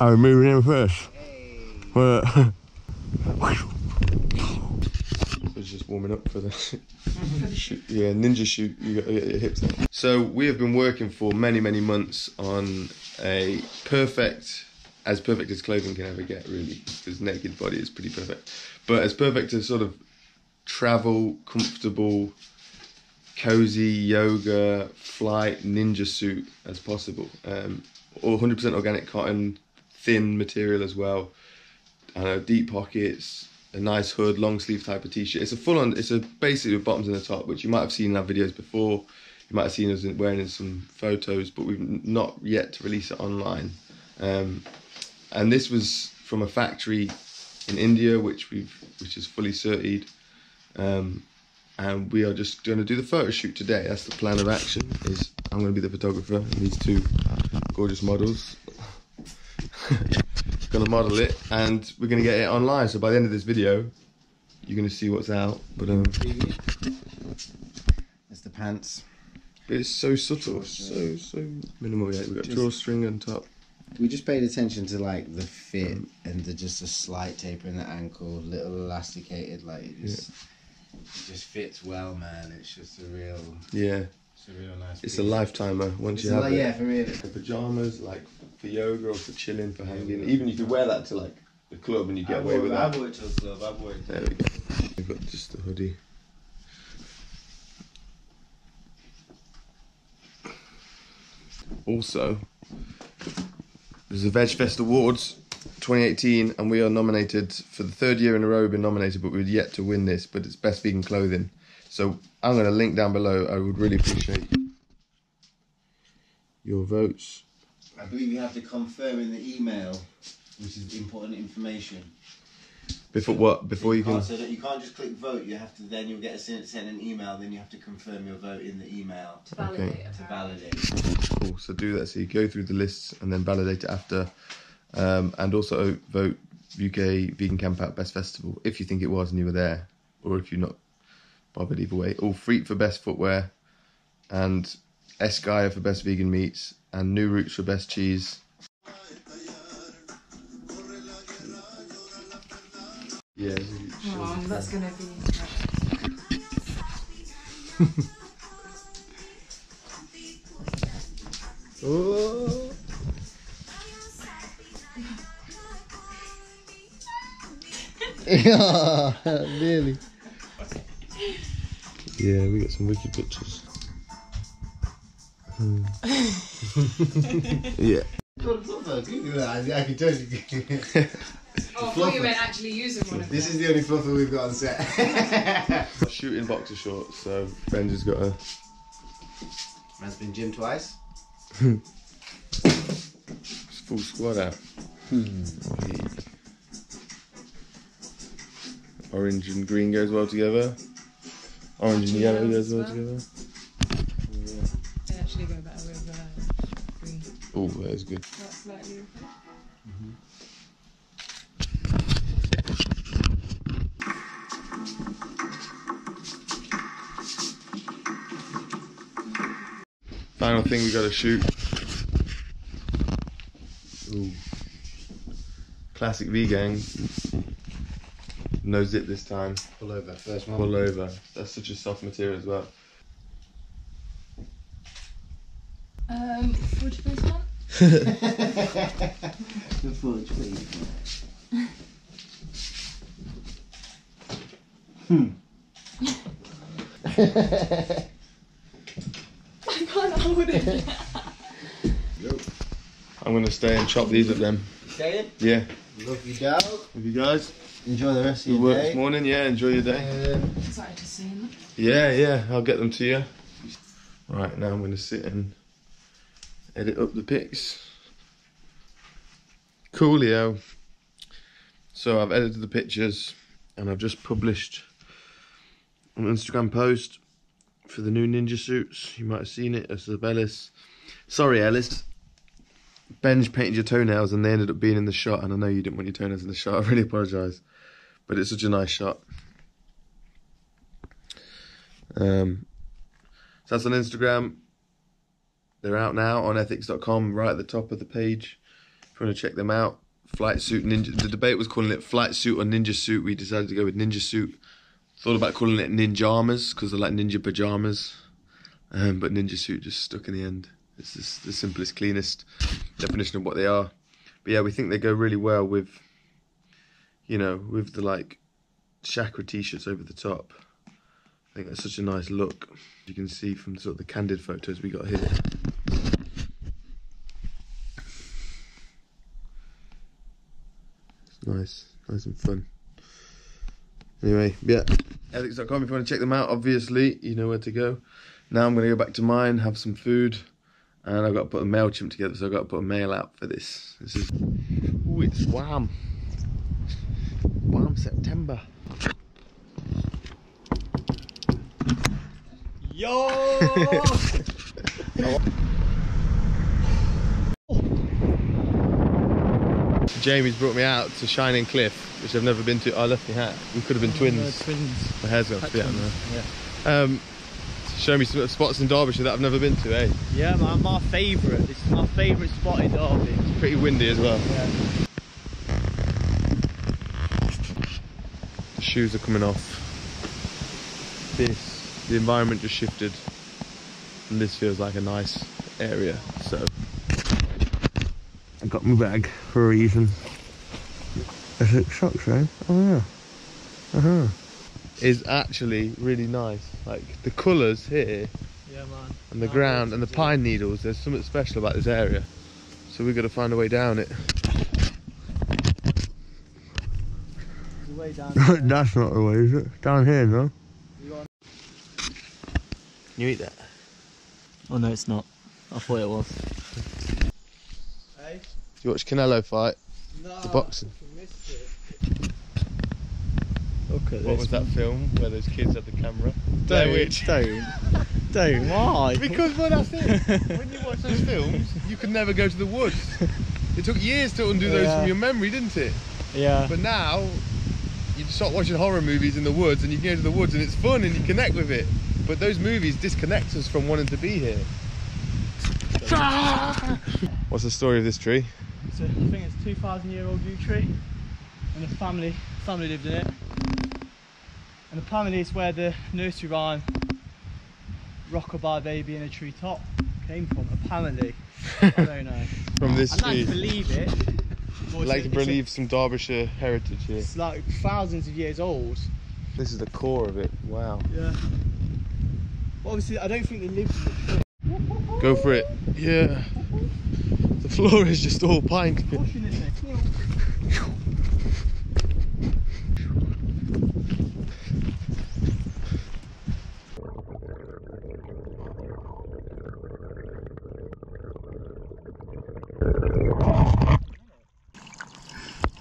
Are we moving in first? Well, it's just warming up for the shoot. Yeah, ninja shoot. You got to get your hips out. So we have been working for many months on a as perfect as clothing can ever get, really, because naked body is pretty perfect, but as perfect as sort of travel, comfortable, cozy yoga flight ninja suit as possible. All 100% organic cotton, thin material as well. I know, deep pockets, a nice hood, long sleeve type of t-shirt. It's a full-on, it's a basically with bottoms and the top, which you might have seen in our videos before. You might have seen us wearing in some photos, but we've not yet to release it online. And this was from a factory in India, which is fully certified. And we are just going to do the photo shoot today. That's the plan of action. Is I'm going to be the photographer, and these two gorgeous models going to model it, and we're going to get it online. So by the end of this video, you're going to see what's out. But it's the pants. It's so subtle, so minimal. Yeah, we've got drawstring on top. We just paid attention to like the fit and just a slight taper in the ankle, little elasticated, like it just fits well, man. It's just a real it's a real nice it's piece. A lifetimer once you have it. Yeah, for real. The pajamas, like for yoga or for chilling, for hanging. Even you could wear that to like the club and you get away with that. I wore it to a club. There we go. We've got just the hoodie. Also, there's the VegFest Awards 2018, and we are nominated for the 3rd year in a row. We've been nominated, but we're yet to win this. But it's best vegan clothing. So I'm going to link down below. I would really appreciate your votes. I believe you have to confirm in the email, which is important information. Before what? Before you can. So that you can't just click vote. You have to. Then you'll get sent an email. Then you have to confirm your vote in the email to validate. Okay. To validate. Cool. So do that. So you go through the lists and then validate it after, and also vote UK Vegan Camp Out Best Festival if you think it was and you were there, or if you're not bothered. Either way, all Freak for best footwear, and Esquire for best vegan meats, and New Roots for best cheese. Yeah. Oh, that's gonna be. Oh. Yeah, nearly. Yeah, we got some wicked pictures. Yeah. I can tell you. Oh, I thought you meant actually using one of them. This is the only fluffer we've got on set. Shooting boxer shorts, so Ben just got a. Man's been gym twice. Full squad out. Orange and green goes well together. Orange and yellow goes well together. They actually go better with green. Oh, that is good. That's slightly. Final thing we got to shoot. Ooh. Classic V gang. No zip this time. Pull over, first one. Pull over. That's such a soft material as well. Forge face one? The forge face I can't hold it. I'm going to stay and chop these up then. Staying? Yeah. Love you, dog. With you guys. Enjoy the rest of Good your work day. this morning. Yeah, enjoy your day. Excited to see them. Yeah, I'll get them to you. Right, now I'm going to sit and edit up the pics. Coolio. So I've edited the pictures and I've just published an Instagram post for the new ninja suits. You might have seen it. It's the Ellis. Sorry, Ellis. Benj painted your toenails and they ended up being in the shot, and I know you didn't want your toenails in the shot. I really apologise. But it's such a nice shot. So that's on Instagram. They're out now on ETHCS.com, right at the top of the page. If you want to check them out, Flight Suit Ninja. The debate was calling it Flight Suit or Ninja Suit. We decided to go with Ninja Suit. Thought about calling it Ninjamas because they're like ninja pajamas, but Ninja Suit just stuck in the end. It's just the simplest, cleanest definition of what they are. But yeah, we think they go really well with, you know, with the like chakra t-shirts over the top. I think that's such a nice look. You can see from sort of the candid photos we got here. It's nice and fun. Anyway, yeah, ETHCS.com if you want to check them out. Obviously, you know where to go. Now I'm going to go back to mine, have some food, and I've got to put a MailChimp together, so I've got to put a mail out for this. This is, ooh, it's warm. Warm September. Yo! Jamie's brought me out to Shining Cliff, which I've never been to. I left my hat. We could have been twins. Twins. My hair's gone to be out now. Show me some spots in Derbyshire that I've never been to, eh? Yeah, man, my favourite. This is my favourite spot in Derby. It's pretty windy as well. Yeah. The shoes are coming off. The environment just shifted, and this feels like a nice area, so I got my bag for a reason. Is it socks, right? Oh yeah. It's actually really nice. Like the colours here, Yeah, man. and the ground, and the pine needles. There's something special about this area, so we've got to find a way down it. There's a way down there. That's not the way, is it? Down here, no? You eat that? Oh no, it's not. I thought it was. Hey? Did you watch Canelo fight? No. The boxing. Missed it. Look at this. What was that film where those kids had the camera? Don't. Why? Because, well, that's it. When you watch those films, you could never go to the woods. It took years to undo those from your memory, didn't it? Yeah. But now, you start watching horror movies in the woods, and you can go to the woods, and it's fun, and you connect with it. But those movies disconnect us from wanting to be here. What's the story of this tree? So I think it's a 2,000-year-old yew tree, and the family lived in it. And apparently it's where the nursery rhyme "Rockabye Baby in a Tree Top" came from. Apparently, I don't know. From this tree. I'd like to believe it. I'd like to believe some Derbyshire heritage here. It's like thousands of years old. This is the core of it. Wow. Yeah. But obviously, I don't think they lived in it. Go for it. Yeah. The floor is just all pine. Pushing it there.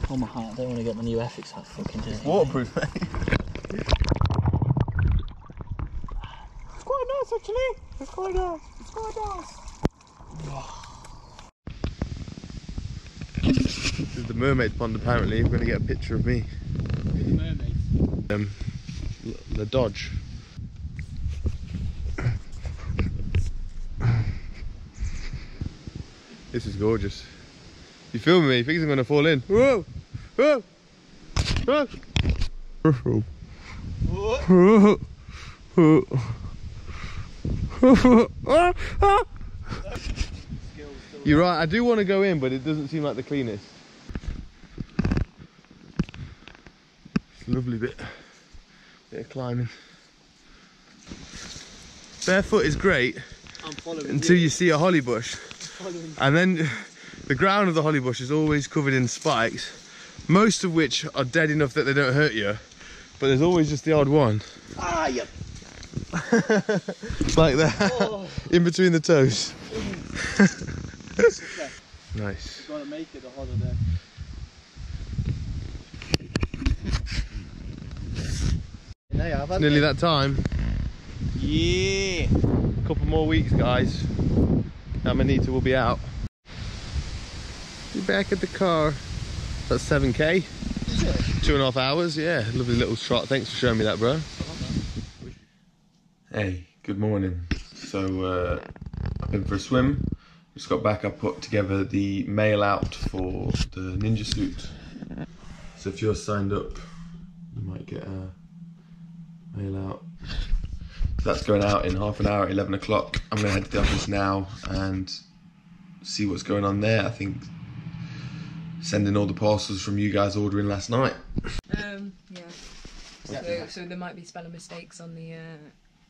Oh my heart, I don't want to get my new ETHCS hat fucking dirty. Waterproof, mate. It's quite nice actually. It's quite nice. It's quite nice. This is the mermaid pond apparently. We're going to get a picture of me. Mermaids. The Dodge. This is gorgeous. You filming me? You think I'm going to fall in? Whoa! Whoa! Whoa! Whoa! You're right, I do want to go in, but it doesn't seem like the cleanest. It's a lovely bit of climbing. Barefoot is great until you see a holly bush. And then the ground of the holly bush is always covered in spikes, most of which are dead enough that they don't hurt you, but there's always just the odd one. Ah, yep. Like that, in between the toes. Nice. You've got to make it a holiday. It's nearly that time. Yeah. A couple more weeks, guys. Amanita will be out. Be back at the car. That's 7k. Is it? 2.5 hours, yeah. Lovely little trot. Thanks for showing me that, bro. Hey, good morning. So, I've been for a swim. Just got back. I put together the mail out for the ninja suit. So if you're signed up, you might get a mail out. That's going out in half an hour at 11 o'clock. I'm going to head to the office now and see what's going on there. I think sending all the parcels from you guys ordering last night. Yeah. So there might be spelling mistakes on the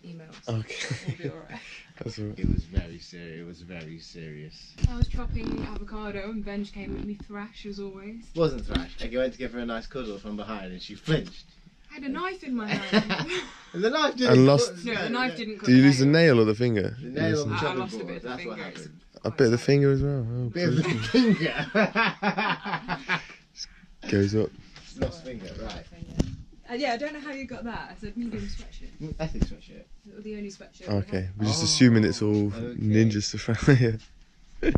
emails. Okay. We'll be alright. That's all right. It was very serious. It was very serious. I was chopping avocado and Benj came with me thrash as always. It wasn't thrash. I went to give her a nice cuddle from behind and she flinched. I had a knife in my hand. And the knife didn't. And lost. No, the knife didn't cut. Did you lose the nail or the finger? The nail on the I chopping lost a board. bit of the That's finger. what happened. A bit of the finger as well. Oh, Bit of the finger. goes up. Lost finger, right. Yeah, I don't know how you got that. I said medium sweatshirt. Ethnic sweatshirt. It was the only sweatshirt. Okay, we're just assuming it's all okay. ninja stuff. Yeah.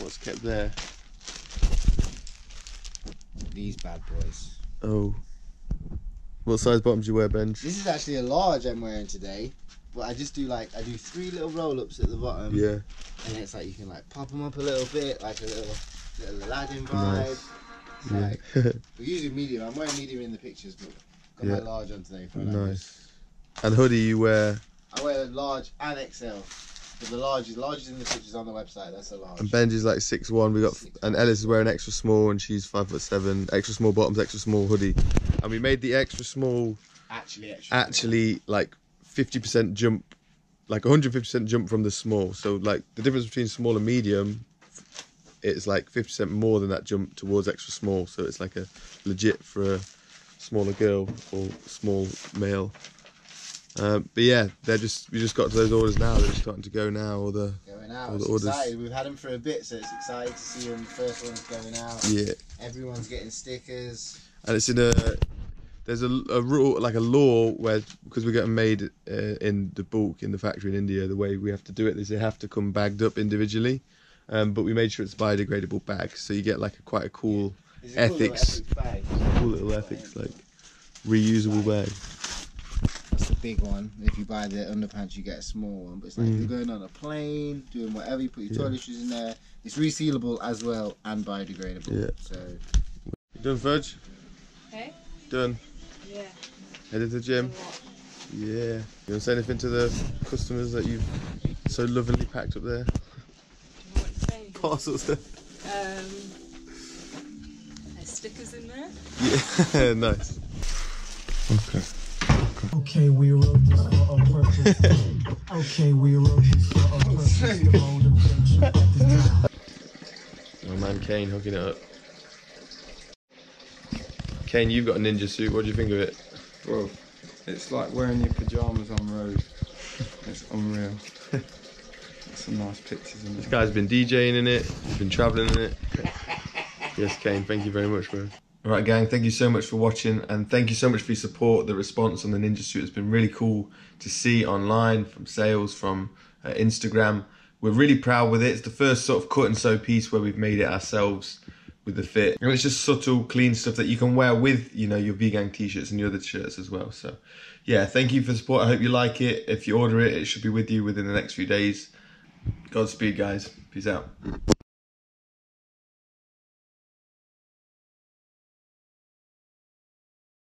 What's kept there? These bad boys. Oh. What size bottoms do you wear, Benj? This is actually a large I'm wearing today, but I just do I do 3 little roll-ups at the bottom. Yeah. And it's like you can pop them up a little bit, like a little Aladdin vibe. Nice. Like, Yeah. we're using medium. I'm wearing medium in the pictures, but got my large on today. For Nice. And hoodie you wear? I wear a large and XL. But the large is in the pictures on the website. That's a large. And Benj is like 6'1". We got, and Ellis is wearing extra small, and she's 5'7". Extra small bottoms, extra small hoodie. And we made the extra small actually like 50% jump, like 150% jump from the small. So like the difference between small and medium, it's like 50% more than that jump towards extra small. So it's like a legit for a smaller girl or small male. But yeah, we just got to those orders now. They're just starting to go now. All the orders. Excited. We've had them for a bit, so it's exciting to see them. The first one's going out. Yeah. Everyone's getting stickers. And it's in there's a rule, like a law, where because we're getting made in the bulk in the factory in India, the way we have to do it is they have to come bagged up individually. But we made sure it's biodegradable bags, so you get like quite a cool ethics, cool little ethics, like reusable bag. That's the big one. If you buy the underpants, you get a small one. But it's like if you're going on a plane, doing whatever, you put your toiletries in there. It's resealable as well and biodegradable. Yeah. So. You done, Fudge? Hey? Done. Yeah. Headed to the gym. Yeah. You want to say anything to the customers that you've so lovingly packed up there? Parcels there. There's stickers in there. Yeah, nice. Okay. Okay, we wrote this for a purpose. Okay, we wrote this for a purpose. The motivation at the time. My man Kane hooking it up. Kane, you've got a ninja suit. What do you think of it? Bro, it's like wearing your pyjamas on road. It's unreal. Some nice pictures in This it. guy's been DJing in it. He's been travelling in it. Yes, Kane, thank you very much, bro. Alright gang, thank you so much for watching, and thank you so much for your support. The response on the ninja suit has been really cool to see online, from sales, from Instagram. We're really proud with it. It's the first sort of cut and sew piece where we've made it ourselves with the fit. And it's just subtle, clean stuff that you can wear with, you know, your vegan t-shirts and your other shirts as well. So yeah, thank you for the support. I hope you like it. If you order it, it should be with you within the next few days. Godspeed guys. Peace out.